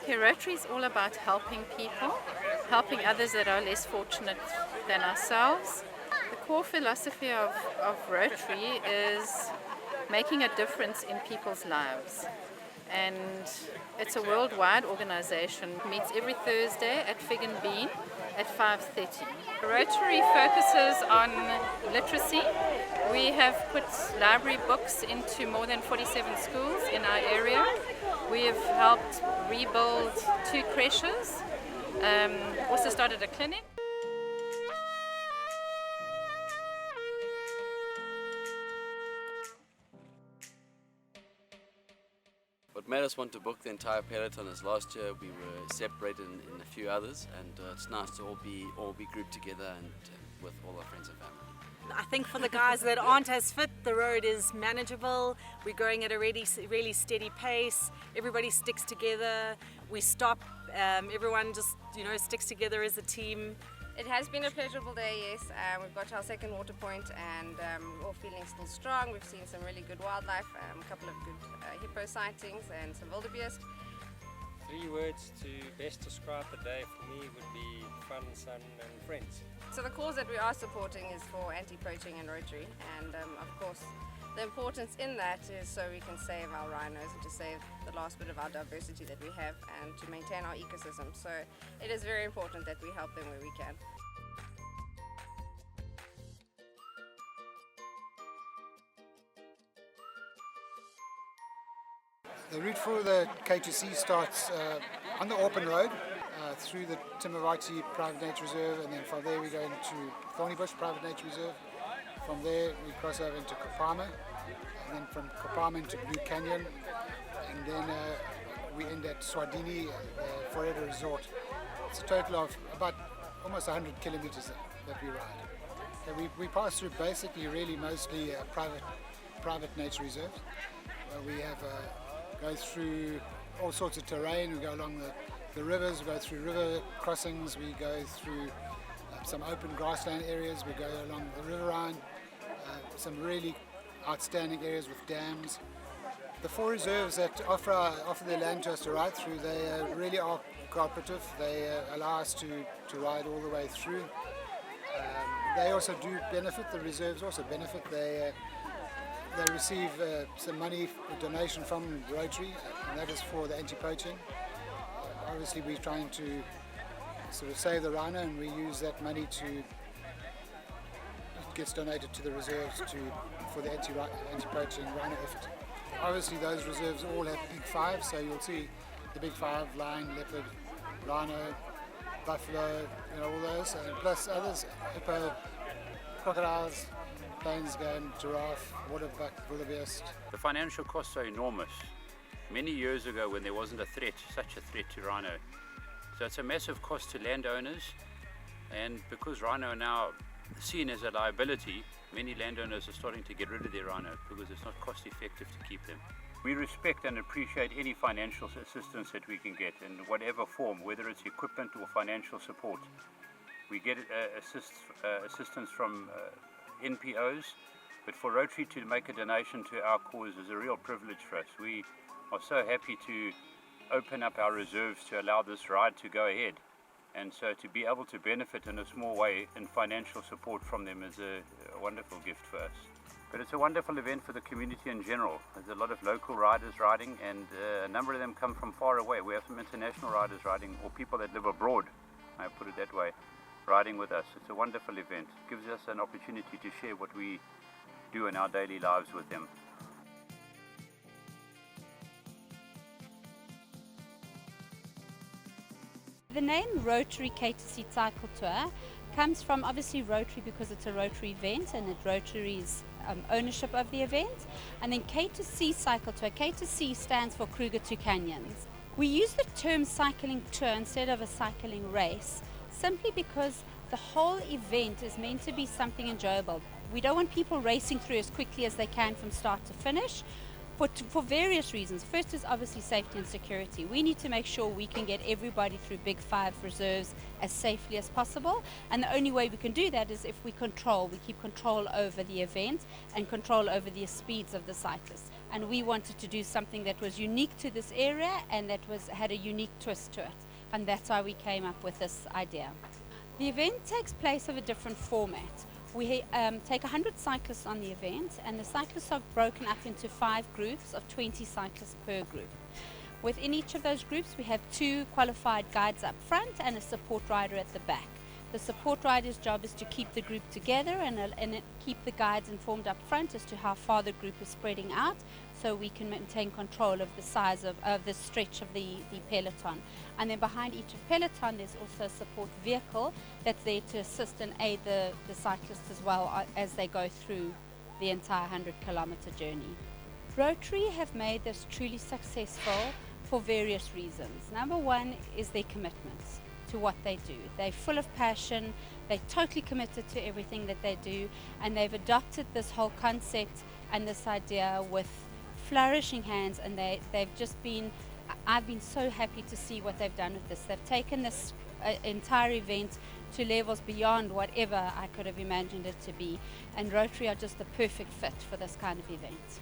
Okay, Rotary is all about helping people, helping others that are less fortunate than ourselves. The core philosophy of Rotary is making a difference in people's lives. And it's a worldwide organization. It meets every Thursday at Fig and Bean at 5:30. Rotary focuses on literacy. We have put library books into more than 47 schools in our area. We have helped rebuild 2 creches, also started a clinic. What made us want to book the entire peloton is last year we were separated in a few others, and it's nice to all be grouped together and with all our friends and family. I think for the guys that aren't as fit, the road is manageable. We're going at a really steady pace. Everybody sticks together. We stop. Everyone just sticks together as a team. It has been a pleasurable day, yes. We've got our second water point and we're all feeling still strong. We've seen some really good wildlife, a couple of good hippo sightings and some wildebeest. 3 words to best describe the day for me would be fun, sun and friends. So the cause that we are supporting is for anti-poaching and Rotary, and of course the importance in that is so we can save our rhinos and to save the last bit of our diversity that we have and to maintain our ecosystem. So it is very important that we help them where we can. The route for the K2C starts on the open road through the Timavati Private Nature Reserve, and then from there we go into Thornybush Private Nature Reserve. From there we cross over into Kopama, and then from Kopama into Blue Canyon, and then we end at Swardini Forever Resort. It's a total of about almost 100 kilometers that we ride. Okay, we pass through basically really mostly private nature reserves. We have go through all sorts of terrain. We go along the rivers, we go through river crossings, we go through some open grassland areas, we go along the riverine, some really outstanding areas with dams. The 4 reserves that offer their land to us to ride through, they really are cooperative. They allow us to ride all the way through. They also do benefit, the reserves also benefit. They receive some money, a donation from Rotary, and that is for the anti-poaching. Obviously we're trying to sort of save the rhino, and we use that money to, it gets donated to the reserves for the anti-poaching rhino effort. Obviously those reserves all have big 5, so you'll see the big 5, lion, leopard, rhino, buffalo, all those, and plus others, hippo, crocodiles, plains game, giraffe, waterbuck, wildebeest. The financial costs are enormous. Many years ago when there wasn't such a threat to rhino. So it's a massive cost to landowners, and because rhino are now seen as a liability, many landowners are starting to get rid of their rhino because it's not cost effective to keep them. We respect and appreciate any financial assistance that we can get in whatever form, whether it's equipment or financial support. We get assistance from NPOs, but for Rotary to make a donation to our cause is a real privilege for us. We are so happy to open up our reserves to allow this ride to go ahead, and so to be able to benefit in a small way in financial support from them is a wonderful gift for us. But it's a wonderful event for the community in general. There's a lot of local riders riding, and a number of them come from far away. We have some international riders riding, or people that live abroad, I put it that way, riding with us. It's a wonderful event. It gives us an opportunity to share what we do in our daily lives with them. The name Rotary K2C Cycle Tour comes from obviously Rotary because it's a Rotary event and it's Rotary's ownership of the event. And then K2C Cycle Tour, K2C stands for Kruger Canyons. We use the term cycling tour instead of a cycling race simply because the whole event is meant to be something enjoyable. We don't want people racing through as quickly as they can from start to finish. For various reasons. First is obviously safety and security. We need to make sure we can get everybody through Big 5 reserves as safely as possible, and the only way we can do that is if we keep control over the event and control over the speeds of the cyclists. and we wanted to do something that was unique to this area and that had a unique twist to it, and that's why we came up with this idea. The event takes place of a different format. We take 100 cyclists on the event, and the cyclists are broken up into 5 groups of 20 cyclists per group. Within each of those groups we have 2 qualified guides up front and a support rider at the back. The support rider's job is to keep the group together and keep the guides informed up front as to how far the group is spreading out, so we can maintain control of the size of the stretch of the peloton. And then behind each peloton there's also a support vehicle that's there to assist and aid the cyclists as well as they go through the entire 100-kilometer journey. Rotary have made this truly successful for various reasons. Number one is their commitment to what they do. They're full of passion, they're totally committed to everything that they do, and they've adopted this whole concept and this idea with flourishing hands, and they've just been, I've been so happy to see what they've done with this. They've taken this entire event to levels beyond whatever I could have imagined it to be, and Rotary are just the perfect fit for this kind of event.